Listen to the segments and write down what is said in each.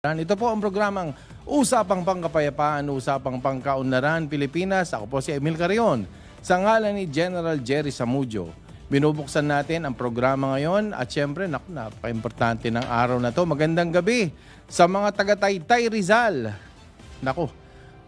Ito po ang programang Usapang Pangkapayapaan, Usapang Pangkaunlaran, Pilipinas. Ako po si Emil Carrion. Sa ngalan ni General Jerry Zamudio, binubuksan natin ang programa ngayon at syempre, napaka-importante ng araw na to. Magandang gabi sa mga taga-Taytay Rizal.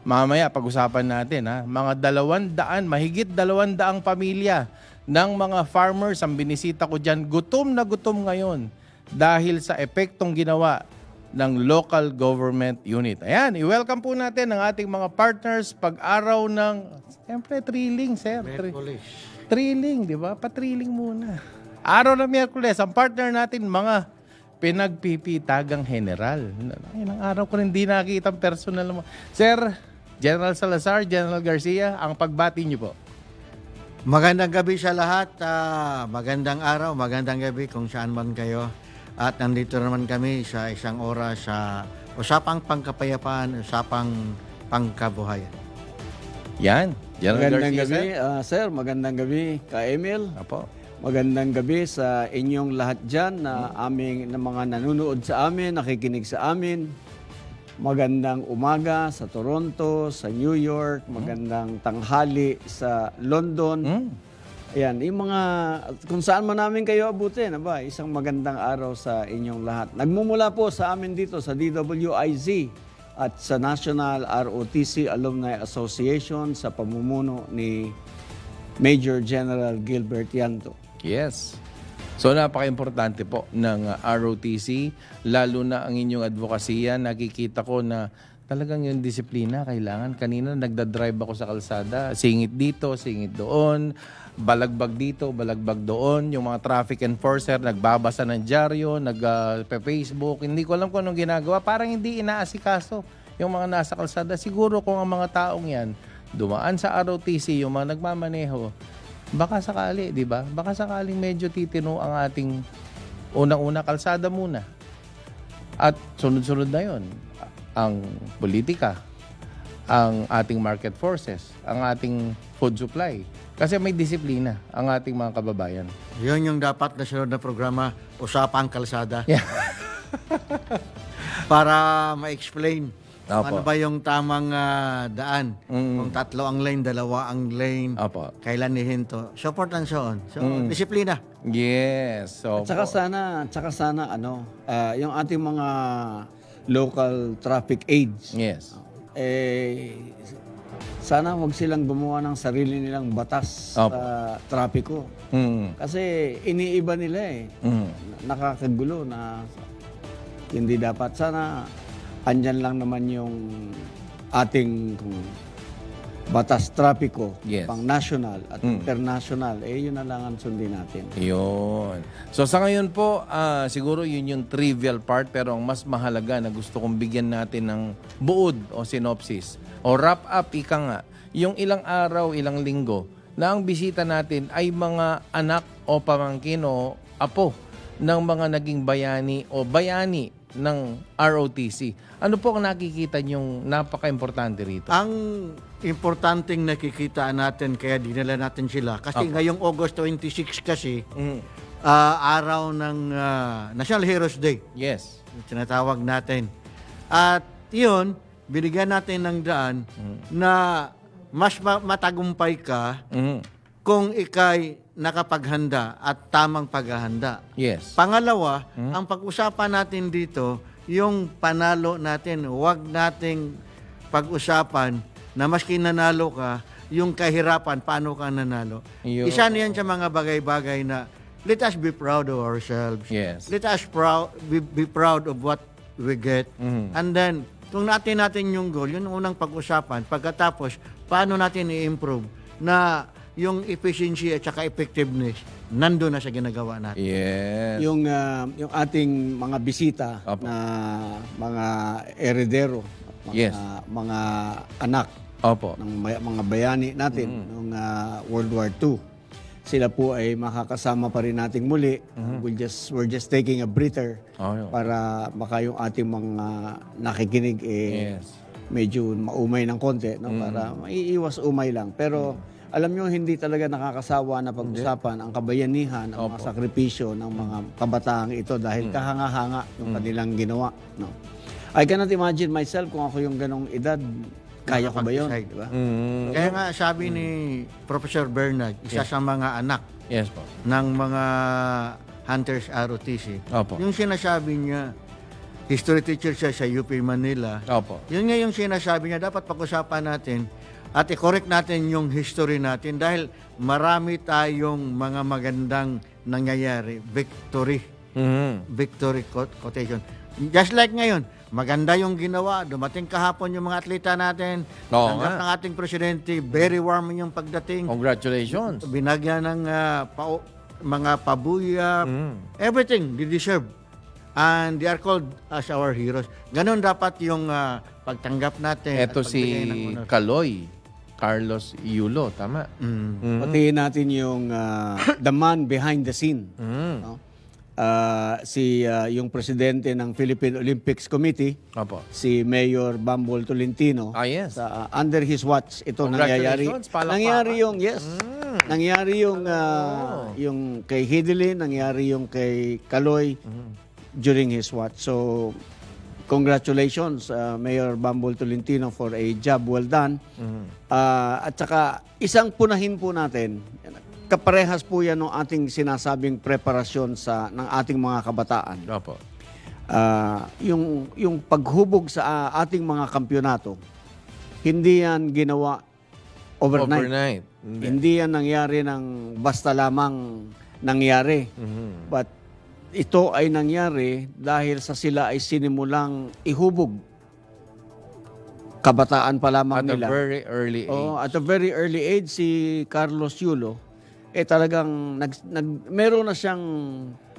Mamaya pag-usapan natin mga 200, mahigit 200 pamilya ng mga farmers ang binisita ko dyan. Gutom na gutom ngayon dahil sa epektong ginawa ng local government unit. Ayan, i-welcome po natin ang ating mga partners pag-araw ng, siyempre, thrilling, sir. Thrilling, di ba? Pa-thrilling muna. Araw ng Miyerkules, ang partner natin, mga pinagpipitagang general. Ayun, ang araw ko rin di nakita ang personal mo. Sir, General Salazar, General Garcia, ang pagbati niyo po. Magandang gabi sa lahat. Magandang araw, magandang gabi kung saan man kayo. At nandito naman kami sa isang oras sa Usapang Pangkapayapaan, Usapang Pangkabuhayan. Yan, General Magandang Garcia, gabi, sir. Magandang gabi, Ka-Emil. Apo. Magandang gabi sa inyong lahat dyan na mga nanonood sa amin, nakikinig sa amin. Magandang umaga sa Toronto, sa New York. Magandang tanghali sa London. Ayan, yung mga, kung saan man namin kayo abutin, isang magandang araw sa inyong lahat. Nagmumula po sa amin dito sa DWIZ at sa National ROTC Alumni Association sa pamumuno ni Major General Gilbert Yanto. Yes. So napaka-importante po ng ROTC, lalo na ang inyong advokasya. Nakikita ko na talagang yung disiplina kailangan. Kanina nagdadrive ako sa kalsada, singit dito, singit doon, balagbag dito, balagbag doon. Yung mga traffic enforcer nagbabasa ng dyaryo, nag-Facebook. Hindi ko alam kung anong ginagawa. Parang hindi inaasikaso yung mga nasa kalsada. Siguro kung ang mga taong yan dumaan sa ROTC, yung mga nagmamaneho, baka sakali, di ba? Baka sakaling medyo titino ang ating unang-una kalsada muna. At sunod-sunod na yon ang politika, ang ating market forces, ang ating food supply. Kasi may disiplina ang ating mga kababayan. Yun yung dapat na sunod na programa, Usapang Kalsada. Yeah. Para ma-explain Opo. ano ba yung tamang daan. Kung 3 ang lane, 2 ang lane, Opo. kailan nihinto. So forth and so on. So, disiplina. Yes. So, At saka sana yung ating mga local traffic aids, yes. sana huwag silang gumawa ng sarili nilang batas Opo. sa trapiko. Kasi iniiba nila nakakagulo na hindi dapat. Sana andyan lang naman yung ating batas trapiko, Yes. pang national at international. Yun na lang ang sundin natin. Yun. So sa ngayon po, siguro yun yung trivial part, pero ang mas mahalaga na gusto kong bigyan natin ng buod o synopsis o wrap up, ika nga, yung ilang araw, ilang linggo na ang bisita natin ay mga anak o pamangkin o apo ng mga naging bayani o bayani ng ROTC. Ano po ang nakikita niyong napaka-importante rito? Ang importanteng nakikita natin, kaya dinala natin sila. Kasi ngayong August 26 kasi, araw ng National Heroes Day. Yes. Tinatawag natin. At yun, binigyan natin ng daan na mas matagumpay ka kung ikay nakapaghanda at tamang paghahanda. Yes. Pangalawa, ang pag-usapan natin dito, yung panalo natin, huwag nating pag-usapan na maski nanalo ka, yung kahirapan, paano ka nanalo. Yo. Isa niyan sa mga bagay-bagay na let us be proud of ourselves. Yes. Let us be proud of what we get. And then, kung natin yung goal, yun ang unang pag-usapan. Pagkatapos, paano natin i-improve na yung efficiency at saka effectiveness nandun na sa ginagawa natin. Yes. Yung ating mga bisita Opo. na mga eredero, Yes. mga anak Opo. ng mga bayani natin noong World War II. Sila po ay makakasama pa rin nating muli. We're just taking a breather Oh, para baka yung ating mga nakikinig yes. medyo maumay ng konti, no? Para maiiwas umay lang. Pero alam nyo, hindi talaga nakakasawa na pag-usapan ang kabayanihan, ang mga sakripisyo ng mga kabataang ito dahil kahanga-hanga yung kanilang ginawa. No? I cannot imagine myself kung ako yung ganong edad. Kaya ko ba yun? Makapag-decide. Diba? Kaya nga sabi ni Professor Bernard, isa sa mga anak Yes po. ng mga Hunters ROTC, Opo. yung sinasabi niya, history teacher siya sa UP Manila, Opo. yun nga yung sinasabi niya, dapat pag-usapan natin at i-correct natin yung history natin dahil marami tayong mga magandang nangyayari. Victory quotation. Just like ngayon, maganda yung ginawa. Dumating kahapon yung mga atleta natin. Oo Tanggap nga. ng ating presidente. Very warm yung pagdating. Congratulations. Binagyan ng mga pabuya. Everything they deserve. And they are called as our heroes. Ganon dapat yung pagtanggap natin. Ito at pagbigay ng si honor. Kaloy. Carlos Yulo, tama? Patiin natin yung the man behind the scene. No? Yung presidente ng Philippine Olympics Committee, Opo. si Mayor Bambol Tolentino. Ah, yes. Under his watch ito nangyayari. Congratulations, palakpakan. Nangyari yung nangyari yung kay Hidley, nangyari yung kay Kaloy during his watch. So congratulations Mayor Bambol Tolentino for a job well done. At saka isang punahin po natin, kaparehas po yan ng ating sinasabing preparasyon ng ating mga kabataan. Opo. Yung paghubog sa ating mga kampyonato, hindi yan ginawa overnight. Hindi yan nangyari ng basta lamang nangyari. But ito ay nangyari dahil sa sila ay sinimulang ihubog. Kabataan pa lamang At a nila. very early age. Oh, at a very early age, si Carlos Yulo, talagang meron na siyang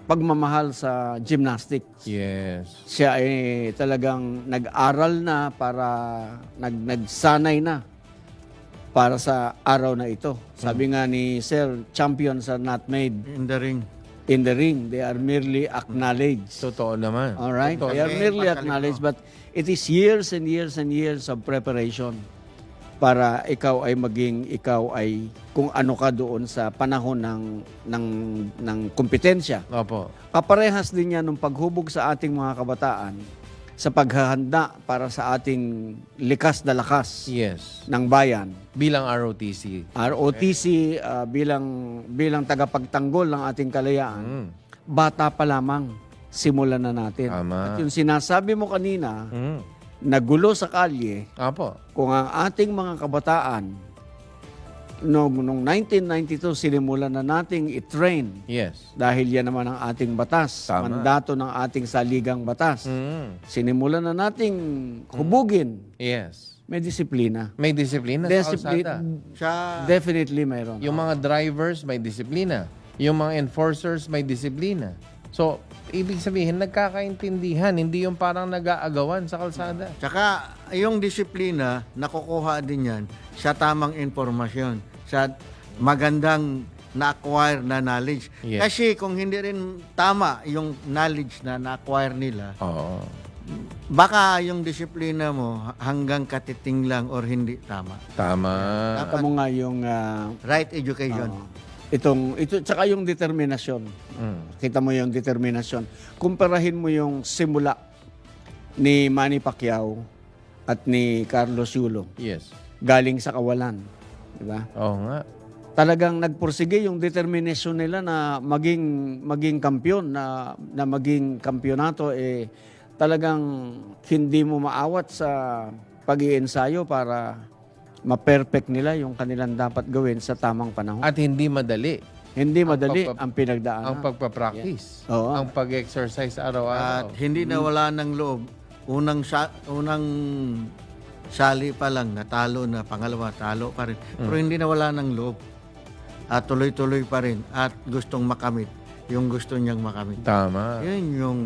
pagmamahal sa gymnastics. Yes. Siya ay talagang nag-aral na nagsanay na para sa araw na ito. Sabi nga ni Sir, champions are not made In the ring. in the ring. They are merely acknowledged. Totoo naman. All right? Totoo. They are merely Pasalit acknowledged, mo. but it is years and years and years of preparation para ikaw ay kung ano ka doon sa panahon ng kompetensya. Opo. Kaparehas din yan ng paghubog sa ating mga kabataan sa paghahanda para sa ating likas na lakas Yes. ng bayan. Bilang ROTC. ROTC bilang tagapagtanggol ng ating kalayaan, bata pa lamang simulan na natin. Tama. At yung sinasabi mo kanina, nagulo sa kalye, Opo. kung ang ating mga kabataan noong 1992 sinimulan na nating i-train Yes. dahil yan naman ang ating batas, Tama. mandato ng ating saligang batas. Sinimulan na nating hubugin, Yes. may disiplina. May disiplina sa kalsada. Sa Definitely mayroon. Yung mga drivers may disiplina. Yung mga enforcers may disiplina. So, ibig sabihin, nagkakaintindihan. Hindi yung parang nag-aagawan sa kalsada. Tsaka, yung disiplina, nakukuha din yan sa tamang informasyon, sa magandang na-acquire na knowledge. Yes. Kasi kung hindi rin tama yung knowledge na na-acquire nila, Oo. baka yung disiplina mo hanggang katiting lang or hindi tama. Tama. Kita mo nga yung Right education. ito tsaka yung determinasyon. Kita mo yung determinasyon. Kumparahin mo yung simula ni Manny Pacquiao at ni Carlos Yulo Yes. galing sa kawalan, di ba? Oo nga. Talagang nagpursige yung determinasyon nila na maging kampiyon, na maging kampyonato, talagang hindi mo maawat sa pag-iensayo para ma-perfect nila yung kanilang dapat gawin sa tamang panahon. At hindi madali. Hindi madali pagpa- ang pinagdaanan. Ang pagpa-practice. Oo. Ang pag-exercise At araw-araw. hindi nawala ng loob. Unang sali pa lang, natalo na. Pangalawa, talo pa rin. Pero hindi nawala ng loob. At tuloy-tuloy pa rin. At gustong makamit yung gusto niyang makamit. Tama. Yun yung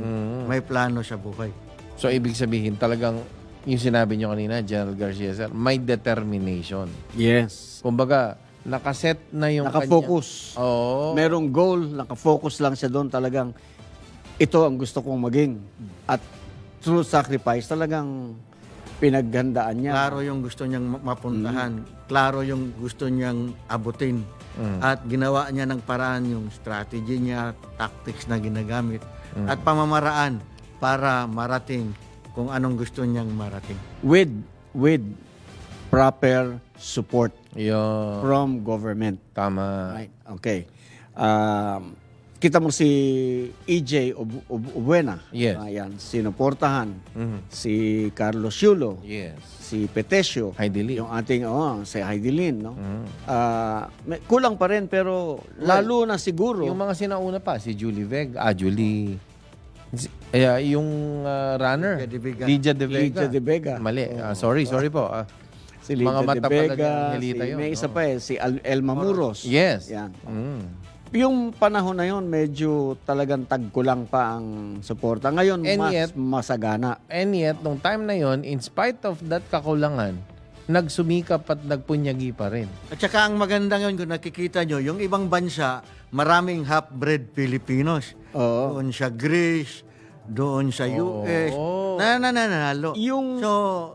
may plano sa buhay. So, ibig sabihin, talagang yung sinabi nyo kanina, General Garcia, sir, may determination. Yes. Kumbaga, nakaset na yung Nakafocus. kanya. Oo. Merong goal, nakafocus lang siya doon. Talagang ito ang gusto kong maging. At through sacrifice, talagang pinaghandaan niya. Klaro yung gusto niyang mapuntahan. Klaro yung gusto niyang abutin. At ginawa niya ng paraan yung strategy niya, tactics na ginagamit, at pamamaraan para marating kung anong gusto niyang marating. With proper support Yun. from government. Tama. Right. Okay. Kita mo si EJ Obuena. Yes. Ayan, sinuportahan. Mhm. Si Carlos Yulo. Yes. Si Petesio. Heidi Lee. Yung ating, si Heidi Lin, no? Kulang pa rin, pero lalo na siguro. Yung mga sinauna pa, si Julie Vega. Yung runner. Lydia Lydia De De Vega. Vega. Lydia De Vega. Mali. Sorry po. Si mga Lydia mata De pala Vega, ni Angelita yun, may isa no? pa si Elma Muros. Yes. Yan. Mm. Yung panahon na yun, medyo talagang tagkulang pa ang suporta. Ngayon, And mas yet- masagana. And yet, nung time na yon, in spite of that kakulangan, nagsumikap at nagpunyagi pa rin. At saka ang maganda ngayon kung nakikita nyo, yung ibang bansa, maraming half-bred Filipinos. Oo. Doon sa Greece, doon sa US, nananalo. So,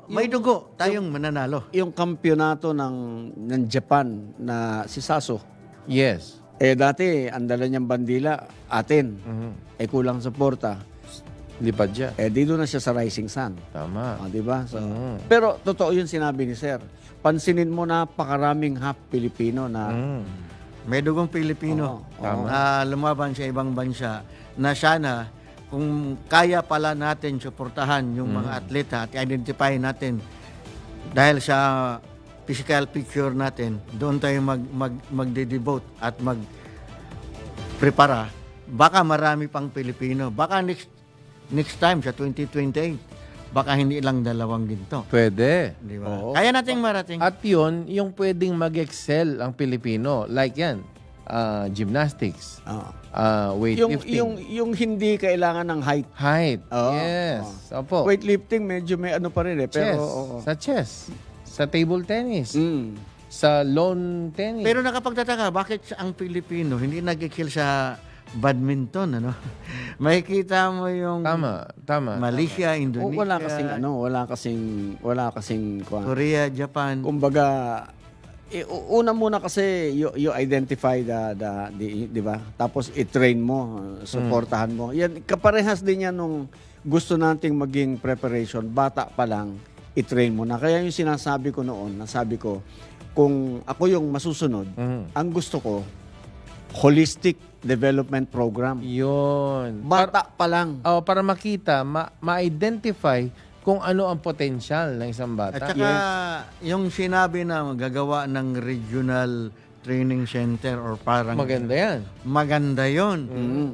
may dugo tayong mananalo. Yung kampyonato ng Japan na si Saso, Yes. dati, ang dala niyang bandila, atin. Kulang suporta. Lipad siya. Dito na siya sa Rising Sun. Tama. Di ba? So, pero totoo yung sinabi ni Sir. Pansinin mo na pakaraming half Pilipino na May dugong Pilipino Oo, na lumaban sa ibang bansa na sana kung kaya pala natin suportahan yung mga atleta at identify natin dahil sa physical picture natin, doon tayo magde-devote at mag-prepara. Baka marami pang Pilipino. Baka next time sa 2028, baka hindi lang 2 ginto. Pwede. Di ba? Oo. Kaya nating marating. At yun, yung pwedeng mag-excel ang Pilipino. Like yan, gymnastics, weightlifting. yung hindi kailangan ng height. Height. Oo. Yes. Opo. Weightlifting medyo may ano pa rin Chess. pero oo. Sa chess. Sa table tennis. Mm. Sa lawn tennis. Pero nakapagtataka, bakit ang Pilipino hindi nag-kill sa badminton, ano? Makikita mo yung Tama. Malaysia, Indonesia, wala kasing Korea, Japan. kumbaga una muna kasi you identify di ba? Tapos i-train mo, suportahan mo. Yan kaparehas din yan nung gusto nating maging preparation, bata pa lang i-train mo na. Kaya yung sinasabi ko noon, nasabi ko, kung ako yung masusunod, ang gusto ko, holistic development program. Yun. Bata pa lang. Para makita, ma-identify kung ano ang potensyal ng isang At bata. saka yung sinabi na gagawa ng regional training center or parang Maganda yan. maganda yon.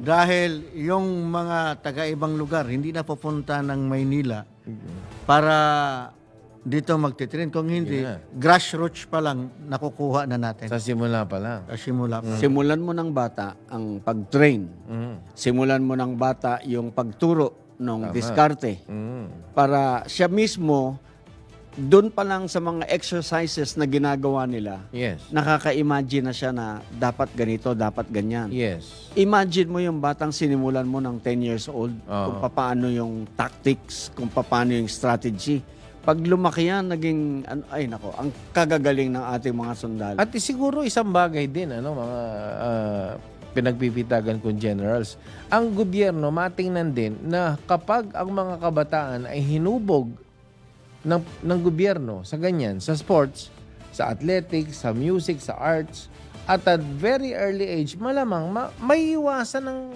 Dahil yung mga taga-ibang lugar hindi na pupunta ng Maynila para dito magtitrain. Kung hindi, Yeah. grassroots pa lang nakukuha na natin. Sa simula pa lang. Sa simula pa. Simulan mo ng bata ang pag-train. Simulan mo ng bata yung pagturo ng diskarte. Para siya mismo, doon pa lang sa mga exercises na ginagawa nila, Yes. nakaka-imagine na siya na dapat ganito, dapat ganyan. Yes. Imagine mo yung batang sinimulan mo ng 10 years old, kung paano yung tactics, kung paano yung strategy. Pag lumaki yan, naging, ang kagagaling ng ating mga sundalo. At siguro isang bagay din, mga pinagpipitagan kong generals, ang gobyerno matingnan din na kapag ang mga kabataan ay hinubog ng gobyerno sa ganyan, sa sports, sa athletics, sa music, sa arts, at at very early age, malamang may iwasan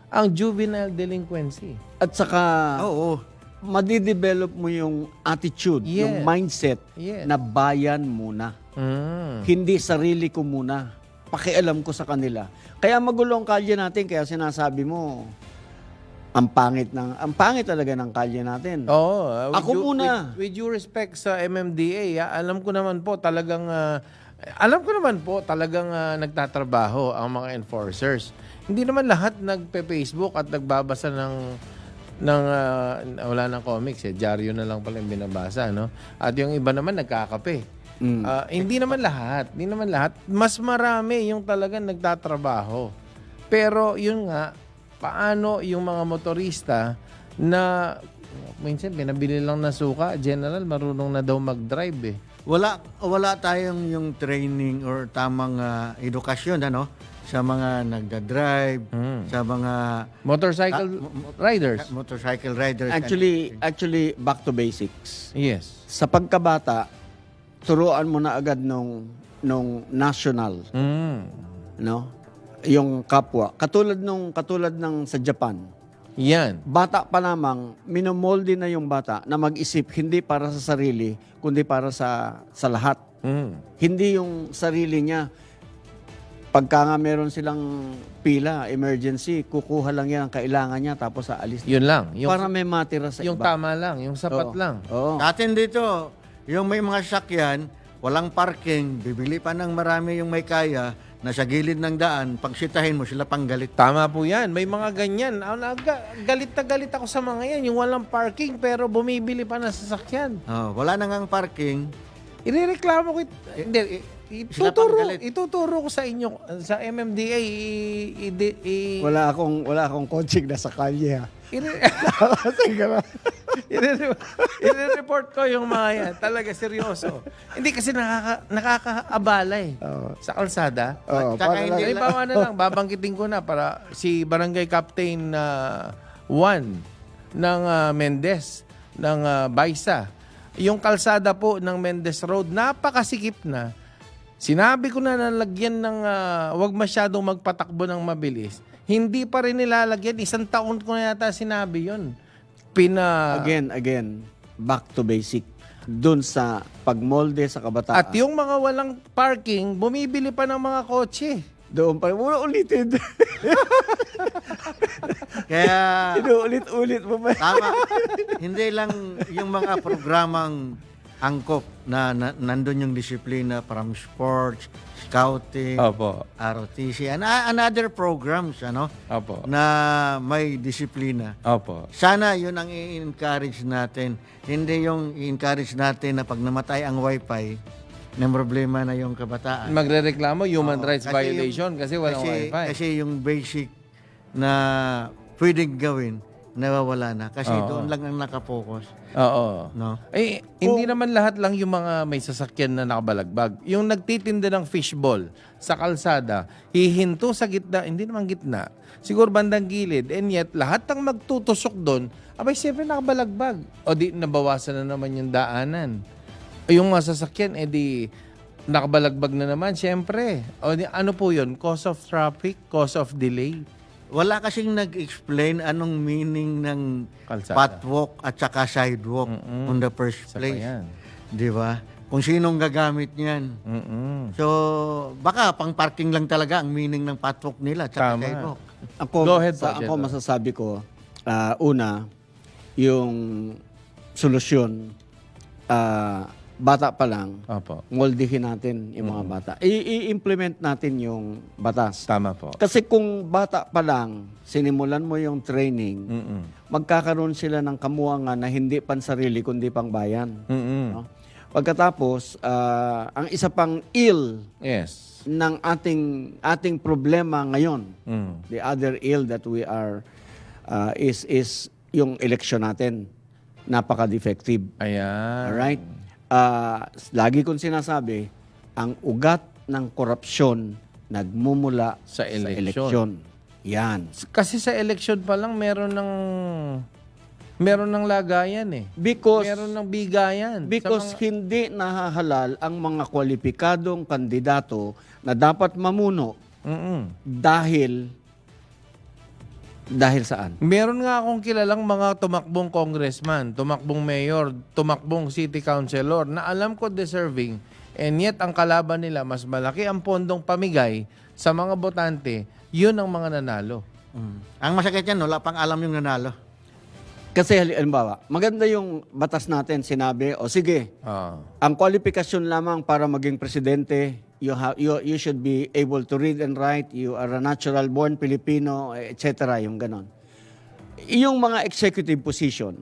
ang juvenile delinquency. At saka, Oo. madidevelop mo yung attitude, Yes. yung mindset Yes. na bayan muna. Hindi sarili ko muna. Pakialam ko sa kanila. Kaya magulo ang kalye natin, kaya sinasabi mo, ang pangit talaga ng kalye natin. Oo. Ako muna. With due respect sa MMDA, alam ko naman po talagang nagtatrabaho ang mga enforcers. Hindi naman lahat nagpe-Facebook at nagbabasa ng wala nang comics dyaryo na lang pala yung binabasa, no? At yung iba naman nagkakape. Hindi naman lahat. Mas marami yung talagang nagtatrabaho. Pero yun nga, paano yung mga motorista na minsan pinabili lang na suka, general, marunong na daw mag-drive eh. Wala tayong yung training or tamang edukasyon, ano? sa mga nagda-drive, sa mga Motorcycle riders. motorcycle riders. Actually, back to basics. Yes. Sa pagkabata, turuan mo na agad nung national, no? Yung kapwa. Katulad ng sa Japan. Yan. Bata pa lamang, minomolde na yung bata na mag-isip hindi para sa sarili, kundi para sa lahat. Hindi yung sarili niya. Pagka nga meron silang pila, emergency, kukuha lang yan ang kailangan niya tapos aalis. Yun lang. Yung, Para may matira sa yung iba. tama lang. Yung sapat Oo. lang. Oo. Sa atin dito, yung may mga sasakyan, walang parking, bibili pa ng marami yung may kaya, na sa gilid ng daan, pag sitahin mo, sila pang galit. Tama po yan. May mga ganyan. Galit na galit ako sa mga yan. Yung walang parking pero bumibili pa ng sasakyan. Wala na ngang parking. Irereklamo ko. Hindi. Sila pang galit. Ituturo ko sa inyo, sa MMDA, Wala akong coaching na sa kalye ha. i-report ko yung mga yan. Talaga, seryoso. Hindi kasi nakakaabala eh. Sa kalsada. Oo, Tsaka para hindi lang- Halimbawa na lang, babangkitin ko na para si Barangay Captain Juan ng Mendez, ng Baisa. Yung kalsada po ng Mendez Road, napakasikip na. Sinabi ko na nalagyan ng wag masyadong magpatakbo ng mabilis. Hindi pa rin nilalagyan. 1 taon ko na yata sinabi yun. Again, back to basic. Doon sa pagmolde sa kabataan. At yung mga walang parking, bumibili pa ng mga kotse. Doon pa rin. Muna ulitin. Kaya, Inuulit-ulit mo pa. tama, hindi lang yung mga programang angkop na nandun yung disiplina from sports, scouting, Opo. ROTC, and other programs, Opo. na may disiplina. Opo. Sana yun ang i-encourage natin. Hindi yung i-encourage natin na pag namatay ang wifi, may problema na yung kabataan. Magrereklamo human Oo, rights kasi violation kasi walang wifi. Kasi yung basic na pwedeng gawin, nawawala na. Kasi Oo. doon lang ang nakapokus. Oo. No? Eh, hindi naman lahat lang yung mga may sasakyan na nakabalagbag. Yung nagtitinda ng fishball sa kalsada, hihinto sa gitna, hindi naman gitna, siguro bandang gilid, and yet lahat ng magtutusok doon, abay siyempre nakabalagbag. O di nabawasan na naman yung daanan. Yung mga sasakyan, di nakabalagbag na naman, siyempre. O di, ano po yun? Cause of traffic, cause of delay. Wala kasing nag-explain anong meaning ng Kalsada. pathwalk at saka sidewalk on the first Isa pa place. yan. Di ba? Kung sinong gagamit niyan. So, baka pang parking lang talaga ang meaning ng pathwalk nila at saka Tama. sidewalk. Go ahead po, Ako General. masasabi ko, una, yung solusyon, bata pa lang, Opo. moldihin natin yung mga bata. I-implement natin yung batas. Tama po. Kasi kung bata pa lang, sinimulan mo yung training, magkakaroon sila ng kamuangan na hindi pansarili kundi pang bayan. No? Pagkatapos, ang isa pang ill Yes. ng ating problema ngayon, Mm. the other ill that we are is yung election natin. Napaka-defective. Ayan. Alright? Lagi kong sinasabi, ang ugat ng korupsyon nagmumula Sa eleksyon. eleksyon. Yan. Kasi sa election pa lang meron ng lagayan eh. Because Meron ng bigayan. Because Sa mga- hindi nahahalal ang mga kwalipikadong kandidato na dapat mamuno dahil saan? Meron nga akong kilalang mga tumakbong congressman, tumakbong mayor, tumakbong city councilor na alam ko deserving, and yet ang kalaban nila mas malaki ang pondong pamigay sa mga botante, yun ang mga nanalo. Ang masakit yan, wala pang alam yung nanalo. Kasi halimbawa, maganda yung batas natin, sinabi, o sige, ang kwalifikasyon lamang para maging presidente, you should be able to read and write, you are a natural born Filipino, etc. yung ganon. Yung mga executive position,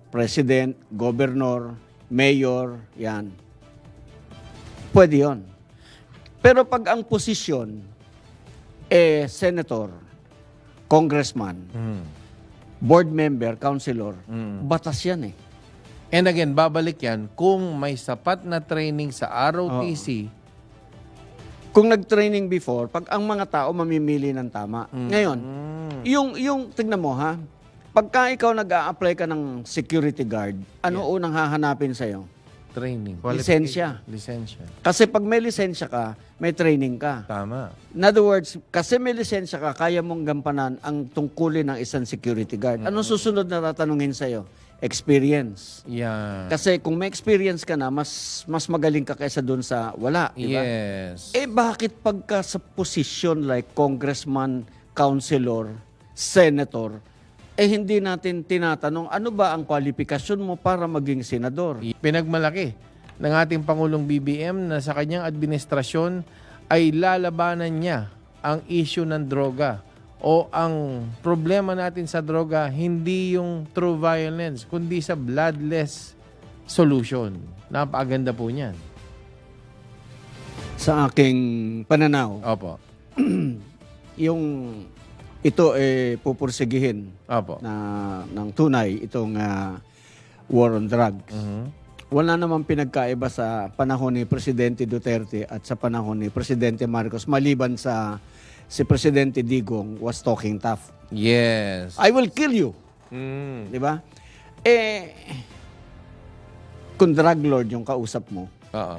president, governor, mayor, yan, pwede yon. Pero pag ang posisyon, senator, congressman, board member, councilor, batas yan eh. And again, babalik yan, kung may sapat na training sa ROTC, Kung nag-training before, pag ang mga tao mamimili ng tama. Ngayon, yung tignan mo ha, pagka ikaw nag-a-apply ka ng security guard, ano unang hahanapin sa'yo? Training. Lisensya. Lisensya. Kasi pag may lisensya ka, may training ka. Tama. In other words, kasi may lisensya ka, kaya mong gampanan ang tungkulin ng isang security guard. Anong susunod na tatanungin sa'yo? Experience. Yeah. Kasi kung may experience ka na, mas magaling ka kaysa dun sa wala. Diba? Yes. Eh bakit pagka sa position like congressman, councilor, senator, hindi natin tinatanong ano ba ang kwalifikasyon mo para maging senador? Pinagmalaki ng ating Pangulong BBM na sa kanyang administrasyon ay lalabanan niya ang issue ng droga o ang problema natin sa droga hindi yung true violence kundi sa bloodless solution. Napakaganda po niyan. Sa aking pananaw, Opo. yung ito pupursigihin Opo. ng tunay itong war on drugs. Wala namang pinagkaiba sa panahon ni Presidente Duterte at sa panahon ni Presidente Marcos maliban sa si Presidente Digong was talking tough. Yes. I will kill you. Di ba? Kung drug lord yung kausap mo, Oo.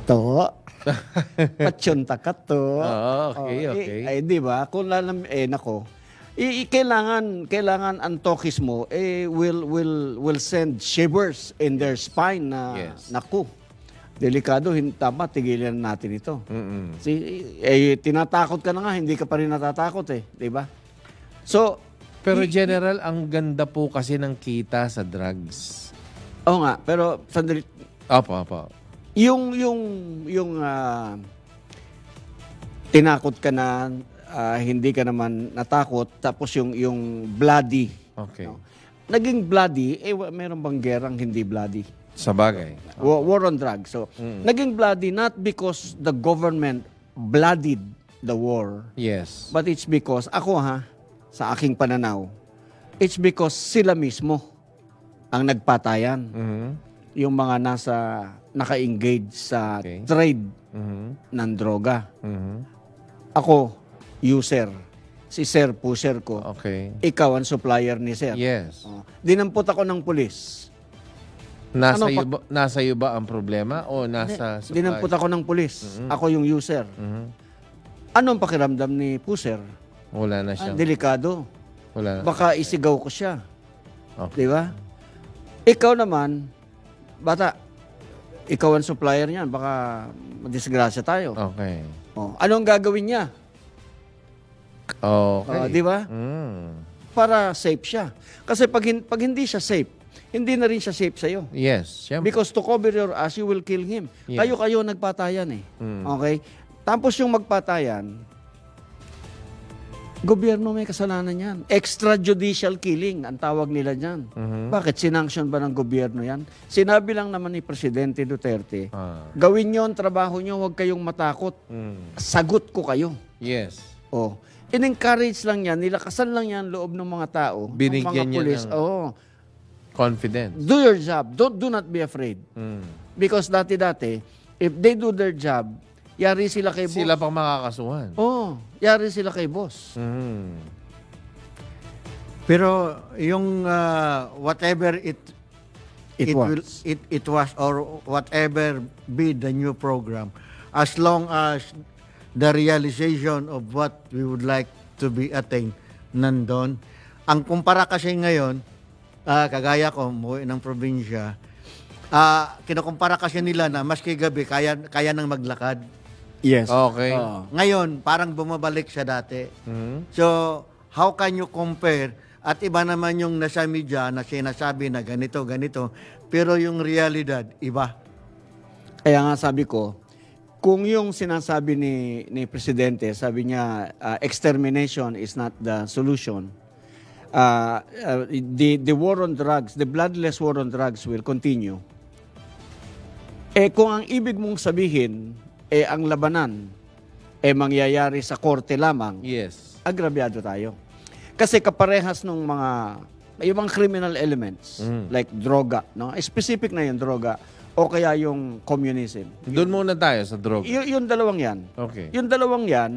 to, patsyonta ka to. Okay. Di ba? Kung nako, kailangan ang talkies mo will send shivers in their spine na Yes. naku. Delikado, tama, tigilan natin ito. Mm-mm. Tinatakot ka na nga, hindi ka pa rin natatakot di ba? So, Pero general, ang ganda po kasi ng kita sa drugs. oo nga, pero sandali, Opo. yung tinakot ka na, hindi ka naman natakot, tapos yung bloody. Okay. No? Naging bloody, meron bang gerang hindi bloody? Sa bagay. War on drugs. So, naging bloody not because the government bloodied the war, Yes. but it's because, sa aking pananaw, it's because sila mismo ang nagpatayan. Mhm. Yung mga naka-engage sa Okay. trade Mhm. ng droga. Mhm. Ako, user. Si Sir, pusher ko. Okay. Ikaw ang supplier ni Sir. Yes. Dinampot ako ng pulis. Nasa Ano iyo ba ang problema o nasa supply? Dinampot ako ng pulis. Ako yung user. Mhm. Anong pakiramdam ni pusher? Wala na siya. Delikado. Wala na. Baka isigaw ko siya. Okay. Di ba? Ikaw naman, bata, ikaw ang supplier niyan. Baka madisgrasya tayo. Okay. Anong gagawin niya? Okay. Di ba? Para safe siya. Kasi pag hindi siya safe, hindi na rin siya safe sa'yo. Yes, syempre. Because to cover your ass, you will kill him. Yes. Kayo nagpatayan Okay? Tapos yung magpatayan, gobyerno may kasalanan yan. Extrajudicial killing, ang tawag nila dyan. Bakit? Sinanction ba ng gobyerno yan? Sinabi lang naman ni Presidente Duterte, gawin nyo ang trabaho nyo, huwag kayong matakot. Sagot ko kayo. Yes. In-encourage lang yan, nilakasan lang yan loob ng mga tao, Binigyan ng mga niya pulis. ng- Confidence. Do your job. Do not be afraid. Because dati, if they do their job, yari sila kay boss. Sila pang makakasuhan. Yari sila kay boss. Pero yung whatever it was or whatever be the new program, as long as the realization of what we would like to be attained nandun. Ang kumpara kasi ngayon, kagaya ko, umuwi ng probinsya, kinukumpara kasi nila na maski gabi, kaya nang maglakad. Yes. Okay. Ngayon, parang bumabalik sa dati. So, how can you compare? At iba naman yung nasa media na sinasabi na ganito, pero yung realidad, iba. Kaya nga sabi ko, kung yung sinasabi ni Presidente, sabi niya, extermination is not the solution. The war on drugs, the bloodless war on drugs will continue. Kung ang ibig mong sabihin, ang labanan, mangyayari sa korte lamang, Yes. agrabyado tayo. Kasi kaparehas ng mga criminal elements, like droga, no? Specific na yung droga, o kaya yung communism. Doon muna tayo sa droga. Yung dalawang yan. Okay. Yung dalawang yan,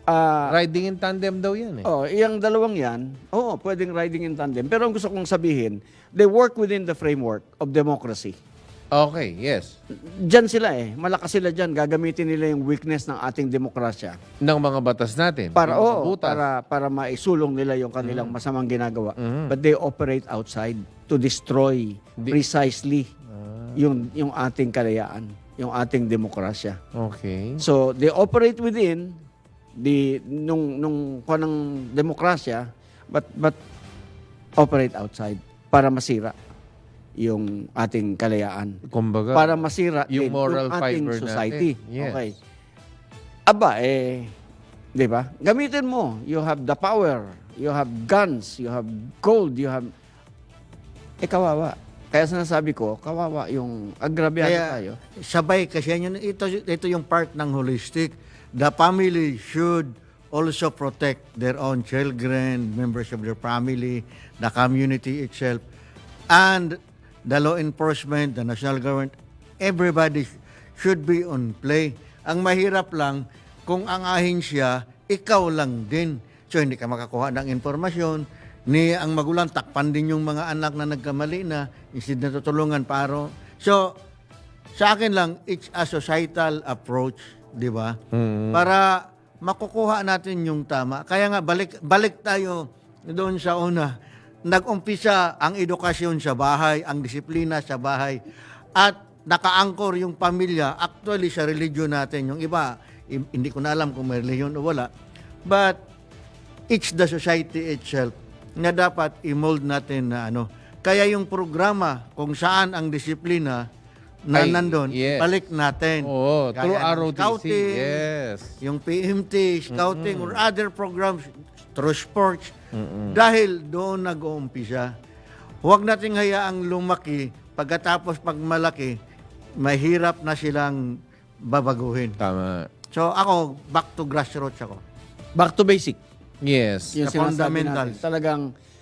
Riding in tandem daw yan eh. yung dalawang yan, pwedeng riding in tandem. Pero ang gusto kong sabihin, they work within the framework of democracy. Okay, yes. Diyan sila Malakas sila diyan. Gagamitin nila yung weakness ng ating demokrasya Ng mga batas natin. para Yung butas. para maisulong nila yung kanilang masamang ginagawa. But they operate outside to destroy precisely yung ating kalayaan, yung ating demokrasya. Okay. So they operate within nung kanang demokrasya, but operate outside para masira yung ating kalayaan. Kumbaga, Para masira yung din moral yung ating fiber society. natin. Yes. Okay. Aba, 'di ba? Gamitin mo. You have the power. You have guns. You have gold. You have... kawawa. Kaya sinasabi ko, kawawa yung agrabyado tayo. Sabay kasi ito yung part ng holistic. The family should also protect their own children, members of their family, the community itself, and the law enforcement, the national government. Everybody should be on play. Ang mahirap lang, kung ang ahensya, ikaw lang din. So hindi ka makakuha ng informasyon, ni ang magulang takpan din yung mga anak na nagkamali na, instead na tutulungan paro. So, sa akin lang, it's a societal approach, di ba? Para makukuha natin yung tama. Kaya nga, balik tayo doon sa una. Nag-umpisa ang edukasyon sa bahay, ang disiplina sa bahay, at naka-anchor yung pamilya, actually sa religion natin. Yung iba, hindi ko na alam kung may religion o wala. But, it's the society itself na dapat i-mold natin na ano. Kaya yung programa kung saan ang disiplina na nandun, yes. balik natin. Oo, through Gaya ng ROTC. scouting, Yes. yung PMT, scouting, or other programs, through sports. Dahil doon nag-uumpisa. Huwag nating hayaang lumaki, pagkatapos pag malaki, mahirap na silang babaguhin. Tama. So ako, back to grassroots ako. Back to basic. Yes. Yung The sinasabi fundamentals. natin. Talagang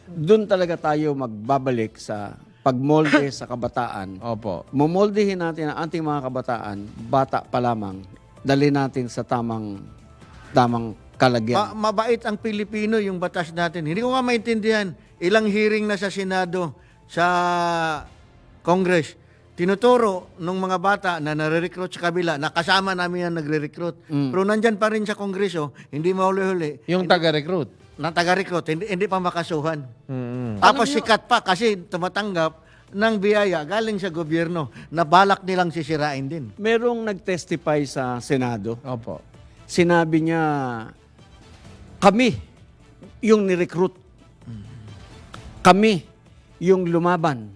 doon talaga tayo magbabalik sa pagmolde sa kabataan. Opo. Mumoldehin natin ang ating mga kabataan, bata pa lamang, dali natin sa tamang kalagyan. Mabait ang Pilipino, yung batas natin. Hindi ko nga maintindihan. Ilang hearing na sa Senado, sa Congress, tinuturo ng mga bata na nare-recruit sa kabila, nakasama namin yan nagre-recruit. Pero nandyan pa rin sa Kongreso, hindi mahuli-huli. Yung taga-recruit. Na taga-recruit, hindi pa makasuhan. Tapos sikat pa kasi tumatanggap ng biyaya galing sa gobyerno na balak nilang sisirain din. Merong nag-testify sa Senado. Opo. Sinabi niya, kami yung ni-recruit. Kami yung lumaban.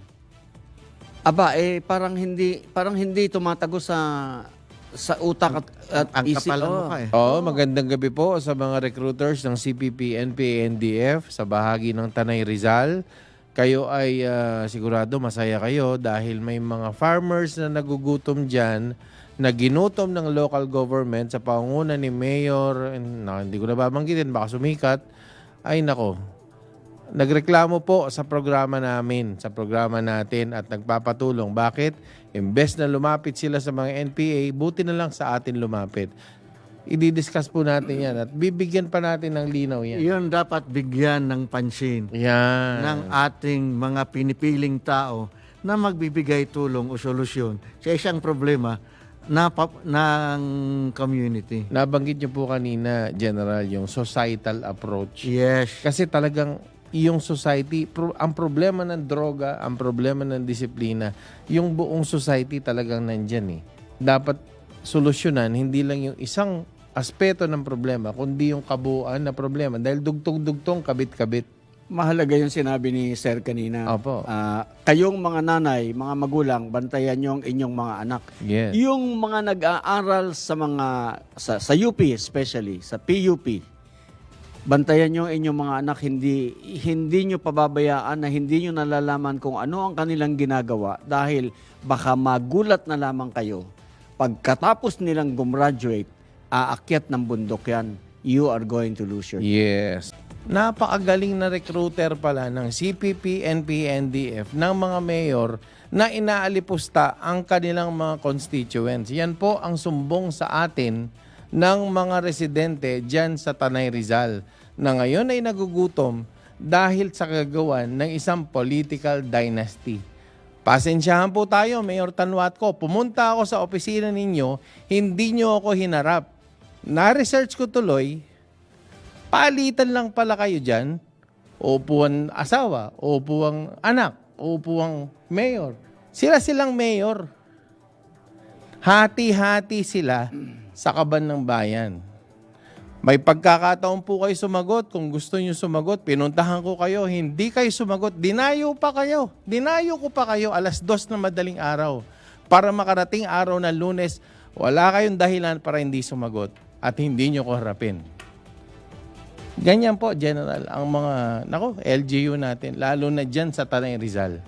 Aba, parang hindi tumatago sa utak at Ang isip. kapal ng mukha eh. Oo, magandang gabi po sa mga recruiters ng CPP, NPA, NDF sa bahagi ng Tanay Rizal. Kayo ay sigurado masaya kayo dahil may mga farmers na nagugutom dyan na ginutom ng local government sa pangunguna ni Mayor, hindi ko na babanggitin, baka sumikat, ay nako. Nagreklamo po sa programa namin, sa programa natin at nagpapatulong. Bakit? Imbes na lumapit sila sa mga NPA, buti na lang sa atin lumapit. I-discuss po natin yan at bibigyan pa natin ng linaw yan. Yun dapat bigyan ng pansin Yan. ng ating mga pinipiling tao na magbibigay tulong o solusyon sa isang problema ng community. Nabanggit niyo po kanina, General, yung societal approach. Yes. Kasi talagang yung society, ang problema ng droga, ang problema ng disiplina, yung buong society talagang nandyan eh. Dapat solusyonan, hindi lang yung isang aspeto ng problema, kundi yung kabuuan na problema. Dahil dugtong-dugtong, kabit-kabit. Mahalaga yung sinabi ni Sir kanina. Opo. Kayong mga nanay, mga magulang, bantayan nyo ang inyong mga anak. Yes. Yung mga nag-aaral sa UP especially, sa PUP, bantayan nyo ang inyong mga anak, hindi nyo pababayaan na hindi nyo nalalaman kung ano ang kanilang ginagawa dahil baka magulat na lamang kayo. Pagkatapos nilang gumraduate, aakyat ng bundok yan. You are going to lose your... Yes. napakagaling na recruiter pala ng CPP, NP, NDF ng mga mayor na inaalipusta ang kanilang mga constituents. Yan po ang sumbong sa atin ng mga residente dyan sa Tanay Rizal na ngayon ay nagugutom dahil sa kagawan ng isang political dynasty. Pasensyahan po tayo, Mayor Tanwatco. Pumunta ako sa opisina ninyo, hindi nyo ako hinarap. Na-research ko tuloy, palitan lang pala kayo dyan. Upuan asawa, upuang anak, upuang mayor. Sila-silang mayor. Hati-hati sila sa kaban ng bayan. May pagkakataon po kayo sumagot. Kung gusto nyo sumagot, pinuntahan ko kayo. Hindi kayo sumagot. Dinayo pa kayo. Dinayo ko pa kayo 2:00 na madaling araw. Para makarating araw na Lunes, wala kayong dahilan para hindi sumagot. At hindi nyo ko harapin. Ganyan po, General, ang mga, LGU natin, lalo na dyan sa Tanay Rizal.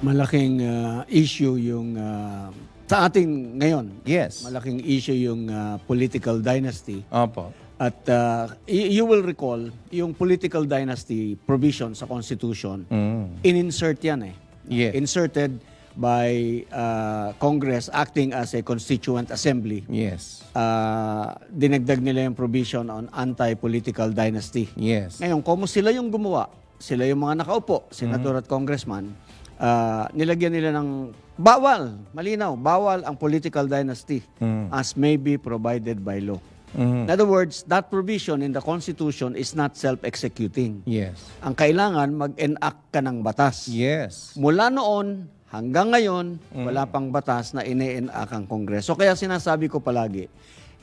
Malaking issue yung sa ating ngayon. Yes. Malaking issue yung political dynasty. Opo. At you will recall yung political dynasty provision sa Constitution. In-insert yan eh. Yes. Inserted by Congress acting as a constituent assembly. Yes. Dinagdag nila yung provision on anti-political dynasty. Yes. Ngayon, kung sila yung gumawa, sila yung mga nakaupo, senador at congressman, nilagyan nila ng bawal, malinaw, bawal ang political dynasty as may be provided by law. In other words, that provision in the Constitution is not self-executing. Yes. Ang kailangan, mag-enact ka ng batas. Yes. Mula noon, hanggang ngayon, wala pang batas na ine-enact ang Kongreso. Kaya sinasabi ko palagi,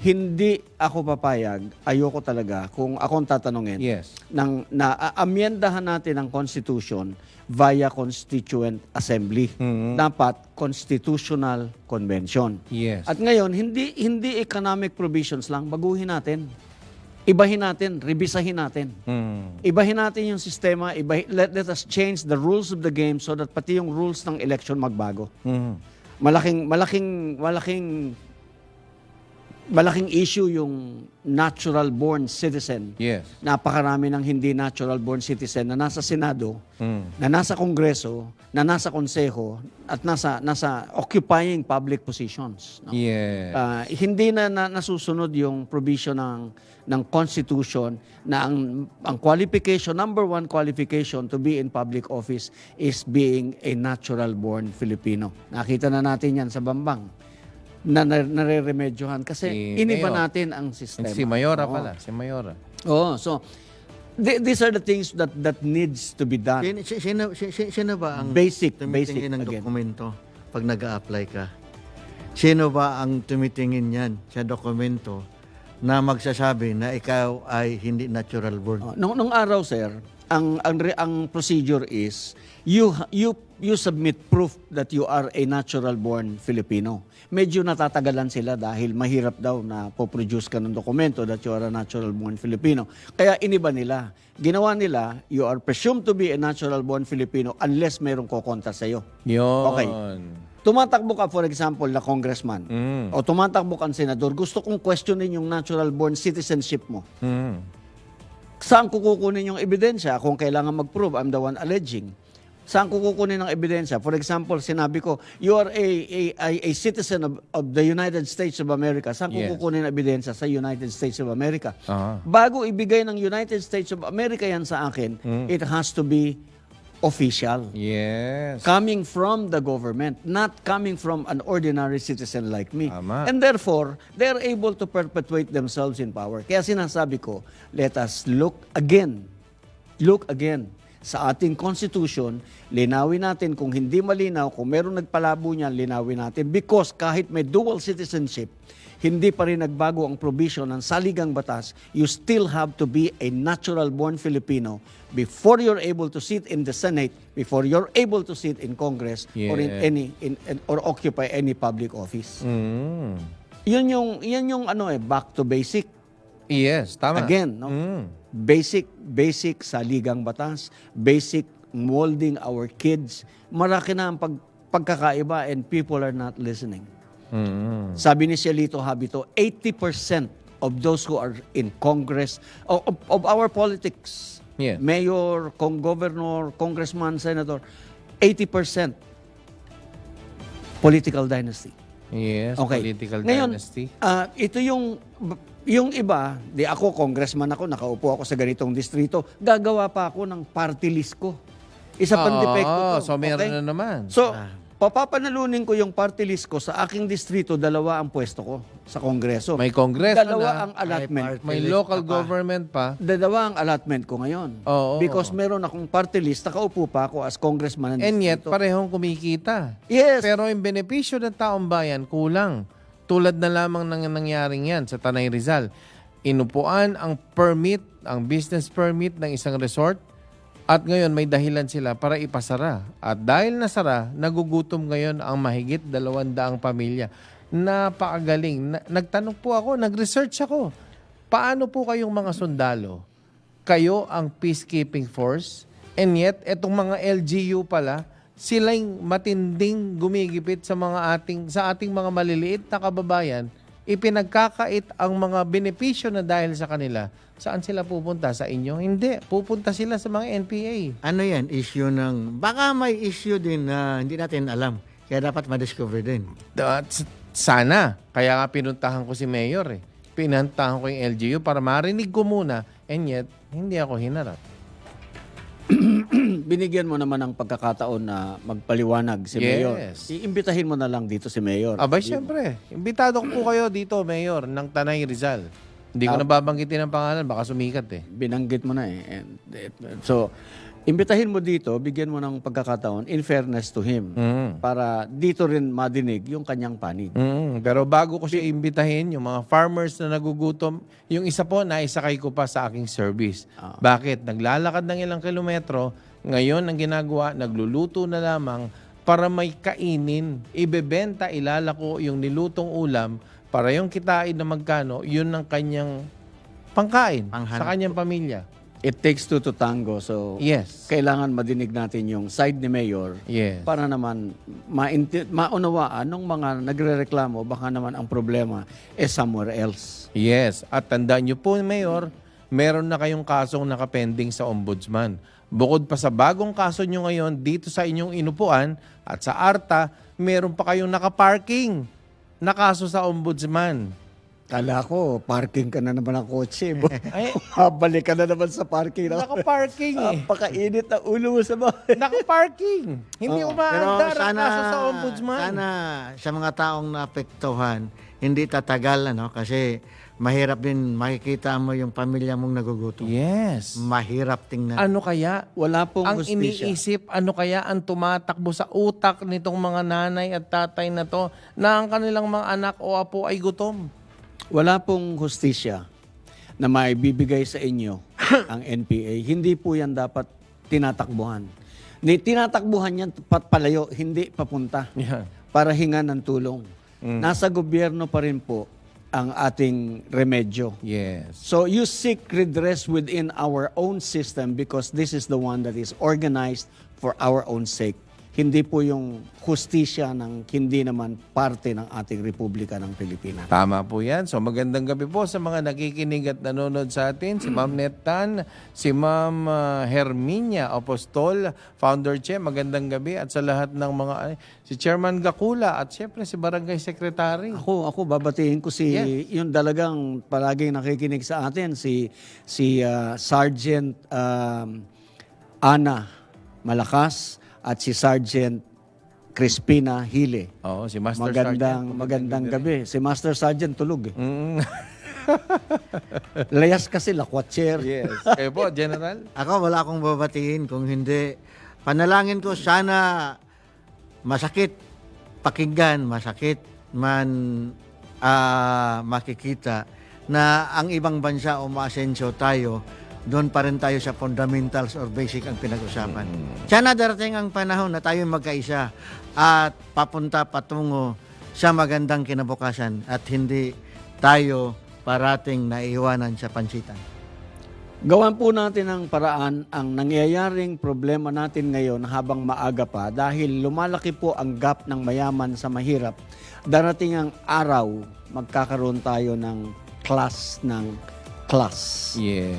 hindi ako papayag, ayoko talaga, kung akong tatanungin, Yes. na amyendahan natin ang Constitution via Constituent Assembly. Dapat Constitutional Convention. Yes. At ngayon, hindi economic provisions lang, baguhin natin. Ibahin natin, rebisahin natin. Ibahin natin yung sistema, let us change the rules of the game so that pati yung rules ng election magbago. Malaking issue yung natural-born citizen. Yes. Napakarami ng hindi natural-born citizen na nasa Senado, na nasa Kongreso, na nasa Konseho, at nasa occupying public positions. No? Yes. Hindi na nasusunod yung provision ng Constitution na ang qualification, number one qualification to be in public office is being a natural-born Filipino. Nakita na natin yan sa Bambang na nare-remedyohan kasi iniba Mayor. natin ang sistema. Si Mayora pala. Si Mayora. So these are the things that needs to be done. Sino ba ang Basic tumitingin ng again. dokumento pag nag-a-apply ka? Sino ba ang tumitingin yan sa dokumento na magsasabi na ikaw ay hindi natural born? Nung araw, sir, ang procedure is you submit proof that you are a natural born Filipino. Medyo natatagalan sila dahil mahirap daw na po-produce ka ng dokumento that you are a natural born Filipino. Kaya iniba nila. Ginawa nila, you are presumed to be a natural born Filipino unless mayroong kokontra sa'yo. Yun. Okay. Tumatakbo ka, for example, na congressman o tumatakbo kang senador, gusto kong questionin yung natural born citizenship mo. Saan ko kukunin yung ebidensya kung kailangan mag-prove I'm the one alleging? Saan ko kukunin ng ebidensya? For example, sinabi ko, you are a citizen of the United States of America. Saan ko Yes. kukunin ng ebidensya? Sa United States of America. Aha. Bago ibigay ng United States of America yan sa akin, it has to be official. Yes. Coming from the government, not coming from an ordinary citizen like me. Tama. And therefore, they're able to perpetuate themselves in power. Kaya sinasabi ko, let us look again sa ating Constitution, linawin natin kung hindi malinaw, kung meron nagpalabo niyan, linawin natin. Because kahit may dual citizenship, hindi pa rin nagbago ang provision ng saligang batas, you still have to be a natural-born Filipino before you're able to sit in the Senate, before you're able to sit in Congress, or in Yeah. or occupy any public office. Yun yung back to basic. Yes, tama. Again, no? Basic saligang batas, basic molding our kids. Marami na ang pagkakaiba and people are not listening. Sabi ni Cielito Habito, 80% of those who are in Congress, of our politics, Yes. mayor, governor, congressman, senator, 80% political dynasty. Yes, Okay. political Ngayon, dynasty. ito yung iba, di ako, congressman ako, nakaupo ako sa ganitong distrito, gagawa pa ako ng party list ko. Isa pang depekto to. So meron okay? na naman. So, papapanalunin ko yung party list ko sa aking distrito, 2 ang pwesto ko sa Kongreso. May Congress 2 na, ang allotment. may list local ka pa. government pa. 2 ang allotment ko ngayon. Oo. Because meron akong party list, nakaupo pa ako as congressman ng And yet, distrito. parehong kumikita. Yes. Pero yung benepisyo ng taong bayan, kulang. Tulad na lamang ng nangyaring yan sa Tanay Rizal. Inupuan ang permit, ang business permit ng isang resort, at ngayon may dahilan sila para ipasara. At dahil nasara, nagugutom ngayon ang mahigit 200 pamilya. Napakagaling. Nagtanong po ako, nag-research ako. Paano po kayong mga sundalo? Kayo ang peacekeeping force, and yet, etong mga LGU pala, silang matinding gumigipit sa ating mga maliliit na kababayan, ipinagkakait ang mga benepisyo na dahil sa kanila. Saan sila pupunta? Sa inyo? Hindi. Pupunta sila sa mga NPA. Ano yan? Issue ng... Baka may issue din na hindi natin alam. Kaya dapat ma-discover din. Sana. Kaya nga pinuntahan ko si Mayor eh. Pinuntahan ko yung LGU para marinig ko muna, and yet, hindi ako hinarap. Binigyan mo naman ng pagkakataon na magpaliwanag si Mayor. Yes. Iimbitahin mo na lang dito si Mayor. Abay, syempre. Imbitado ko po kayo dito, Mayor, ng Tanay Rizal. Hindi ko nababanggitin ang pangalan, baka sumikat eh. Binanggit mo na eh. So, imbitahin mo dito, bigyan mo ng pagkakataon, in fairness to him, para dito rin madinig yung kanyang panig. Pero bago ko siya imbitahin, yung mga farmers na nagugutom, yung isa po, naisakay ko pa sa aking service. Bakit? Naglalakad ng ilang kilometro, ngayon ang ginagawa, nagluluto na lamang para may kainin, ibebenta, ilalako yung nilutong ulam, para yung kitain na magkano, yun ang kanyang pangkain Panghanap sa kanyang pamilya. It takes 2 to tango. So, Yes. kailangan madinig natin yung side ni Mayor Yes. para naman maunawaan ng mga nagrereklamo, baka naman ang problema is somewhere else. Yes. At tandaan niyo po, Mayor, meron na kayong kasong nakapending sa ombudsman. Bukod pa sa bagong kaso nyo ngayon dito sa inyong inupuan at sa ARTA, meron pa kayong nakaparking na kaso sa ombudsman. Kala ko, parking ka na naman ang kotse. Ay, Balik ka na naman sa parking. nakaparking eh. Napakainit na ulo mo sa bahay. Nakaparking. Hindi umaandar ang kaso sa ombudsman. Sana sa mga taong naapektuhan, hindi tatagal, ano? Kasi mahirap din makikita mo yung pamilya mong nagugutom. Yes. Mahirap tingnan. Ano kaya Wala pong ang hustisya. iniisip, ano kaya ang tumatakbo sa utak nitong mga nanay at tatay na to na ang kanilang mga anak o apo ay gutom? Wala pong hustisya na may bibigay sa inyo ang NPA. Hindi po yan dapat tinatakbuhan. Tinatakbuhan yan palayo, hindi papunta Yan. para hingan ng tulong. Nasa gobyerno pa rin po ang ating remedyo. Yes. So you seek redress within our own system because this is the one that is organized for our own sake. Hindi po yung hustisya ng hindi naman parte ng ating Republika ng Pilipinas. Tama po yan. So magandang gabi po sa mga nakikinig at nanonood sa atin. Si Ma'am Netan, si Ma'am Herminia Apostol, Founder Che, magandang gabi. At sa lahat ng mga, si Chairman Gakula at siyempre si Barangay Secretary. Ako babatiin ko si yung dalagang palaging nakikinig sa atin si Sergeant Ana Malakas at si Sergeant Crispina Hile. Oo, si Master Sergeant. Magandang gabi. Si Master Sergeant tulog eh. Mm. Layas kasi lakwatser. Yes. Kayo po, General? Ako, wala akong babatiin kung hindi. Panalangin ko sana masakit pakinggan, masakit man makikita na ang ibang bansa umaasenso tayo, doon pa rin tayo sa fundamentals or basic ang pinag-usapan. Sana darating ang panahon na tayo magkaisa at papunta patungo sa magandang kinabukasan at hindi tayo parating naiiwanan sa pansitan. Gawan po natin ang paraan ang nangyayaring problema natin ngayon habang maaga pa dahil lumalaki po ang gap ng mayaman sa mahirap. Darating ang araw, magkakaroon tayo ng class ng class. Yeah.